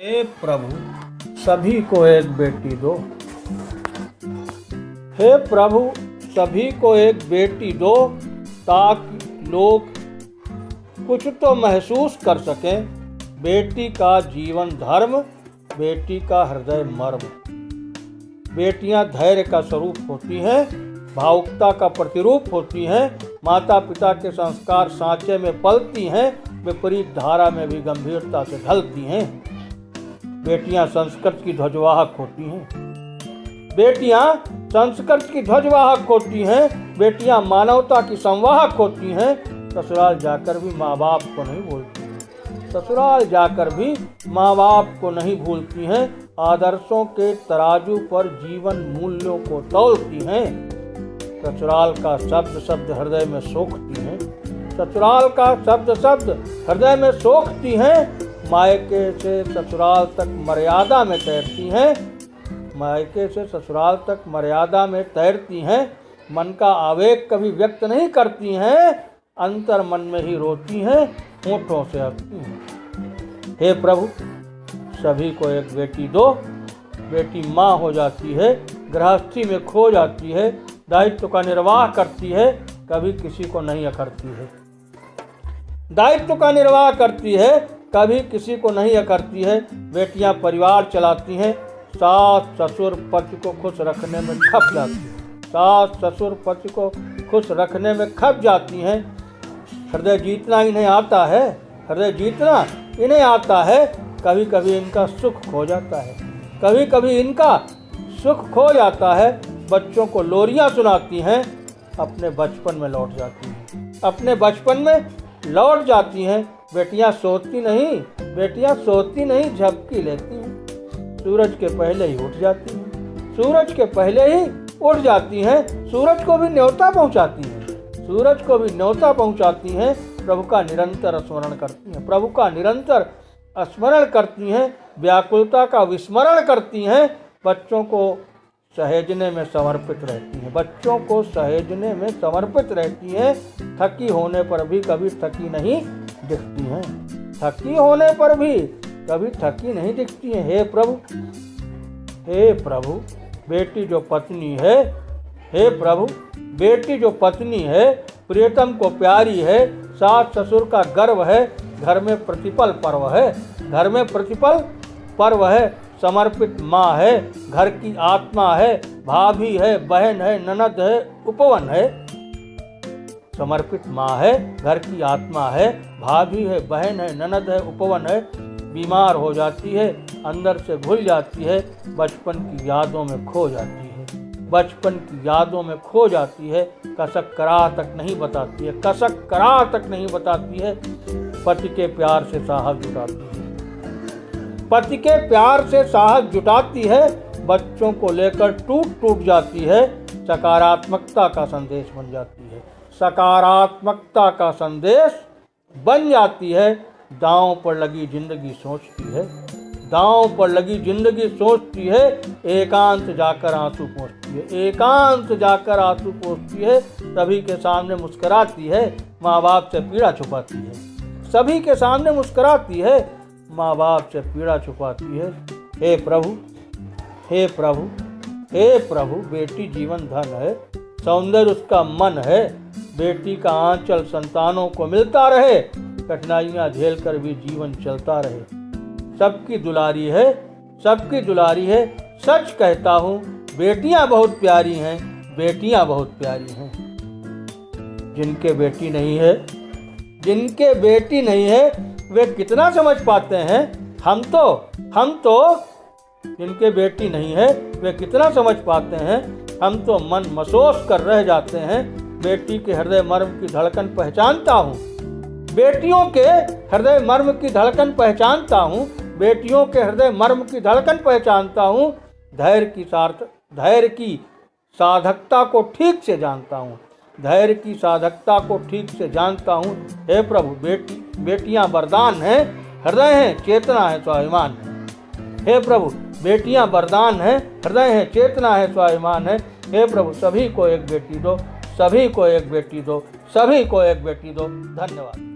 हे प्रभु, सभी को एक बेटी दो। हे प्रभु, सभी को एक बेटी दो, ताकि लोग कुछ तो महसूस कर सकें। बेटी का जीवन धर्म, बेटी का हृदय मर्म। बेटियां धैर्य का स्वरूप होती हैं, भावुकता का प्रतिरूप होती हैं। माता पिता के संस्कार सांचे में पलती हैं, विपरीत धारा में भी गंभीरता से ढलती हैं। बेटियां संस्कृत की ध्वजवाहक होती हैं। बेटियां संस्कृत की ध्वजवाहक होती हैं। बेटियां मानवता की संवाहक होती हैं। ससुराल जाकर भी माँ बाप को नहीं भूलती। ससुराल जाकर भी माँ बाप को नहीं भूलती हैं। आदर्शों के तराजू पर जीवन मूल्यों को तौलती हैं। ससुराल का शब्द शब्द हृदय में सोखती हैं। ससुराल का शब्द शब्द हृदय में सोखती हैं। मायके से ससुराल तक मर्यादा में तैरती हैं। मायके से ससुराल तक मर्यादा में तैरती हैं। मन का आवेग कभी व्यक्त नहीं करती हैं। अंतर मन में ही रोती हैं, होठों से हंसती हैं। हे प्रभु, सभी को एक बेटी दो। बेटी माँ हो जाती है, गृहस्थी में खो जाती है, दायित्व का निर्वाह करती है, कभी किसी को नहीं अखरती है। दायित्व का निर्वाह करती है, कभी किसी को नहीं अखरती है। बेटियां परिवार चलाती हैं। सास ससुर पति को खुश रखने में खप जाती हैं। सास ससुर पति को खुश रखने में खप जाती हैं। हृदय जीतना इन्हें आता है। हृदय जीतना इन्हें आता है। कभी कभी इनका सुख खो जाता है। कभी कभी इनका सुख खो जाता है। बच्चों को लोरियां सुनाती हैं, अपने बचपन में लौट जाती हैं। अपने बचपन में लौट जाती हैं। बेटियां सोती नहीं, बेटियां सोती नहीं, झपकी लेती हैं। सूरज के पहले ही उठ जाती हैं। सूरज के पहले ही उठ जाती हैं। सूरज को भी न्योता पहुंचाती हैं। सूरज को भी न्योता पहुंचाती हैं। प्रभु का निरंतर स्मरण करती हैं। प्रभु का निरंतर स्मरण करती हैं। व्याकुलता का विस्मरण करती हैं। बच्चों को सहेजने में समर्पित रहती हैं। बच्चों को सहेजने में समर्पित रहती हैं। थकी होने पर भी कभी थकी नहीं दिखती हैं। थकी होने पर भी कभी थकी नहीं दिखती हैं। हे प्रभु, हे प्रभु, बेटी जो पत्नी है, हे प्रभु, बेटी जो पत्नी है, प्रियतम को प्यारी है, सास ससुर का गर्व है, घर में प्रतिपल पर्व है, घर में प्रतिपल पर्व है, समर्पित माँ है, घर की आत्मा है, भाभी है, बहन है, ननद है, उपवन है। समर्पित माँ है, घर की आत्मा है, भाभी है, बहन है, ननद है, उपवन है। बीमार हो जाती है, अंदर से भूल जाती है, बचपन की यादों में खो जाती है। बचपन की यादों में खो जाती है। कसक करा तक नहीं बताती है। कसक करा तक नहीं बताती है। पति के प्यार से साहस जुटाती है। पति के प्यार से साहस जुटाती है। बच्चों को लेकर टूट टूट जाती है। सकारात्मकता का संदेश बन जाती है। सकारात्मकता का संदेश बन जाती है। दांव पर लगी जिंदगी सोचती है। दांव पर लगी जिंदगी सोचती है। एकांत जाकर आंसू पोंछती है। एकांत जाकर आंसू पोंछती है। सभी के सामने मुस्कुराती है, माँ बाप से पीड़ा छुपाती है। सभी के सामने मुस्कुराती है, माँ बाप से पीड़ा छुपाती है। हे प्रभु, हे प्रभु, हे प्रभु, बेटी जीवन धन है, सौंदर्य उसका मन है। बेटी का आंचल संतानों को मिलता रहे, कठिनाइयाँ झेल कर भी जीवन चलता रहे। सबकी दुलारी है, सबकी दुलारी है। सच कहता हूँ, बेटियाँ बहुत प्यारी हैं, बेटियाँ बहुत प्यारी हैं। जिनके बेटी नहीं है, जिनके बेटी नहीं है, वे कितना समझ पाते हैं। हम तो जिनके बेटी नहीं है, वे कितना समझ पाते हैं। हम तो मन महसूस कर रह जाते हैं। बेटी के हृदय मर्म की धड़कन पहचानता हूँ। बेटियों के हृदय मर्म की धड़कन पहचानता हूँ। बेटियों के हृदय मर्म की धड़कन पहचानता हूँ। धैर्य की साधकता को ठीक से जानता हूँ। धैर्य की साधकता को ठीक से जानता हूँ। हे प्रभु, बेटियां वरदान हैं, हृदय हैं, चेतना है, स्वाभिमान है। हे प्रभु, बेटियां वरदान हैं, हृदय हैं, चेतना है, स्वाभिमान है। हे प्रभु, सभी को एक बेटी दो। सभी को एक बेटी दो। सभी को एक बेटी दो। धन्यवाद।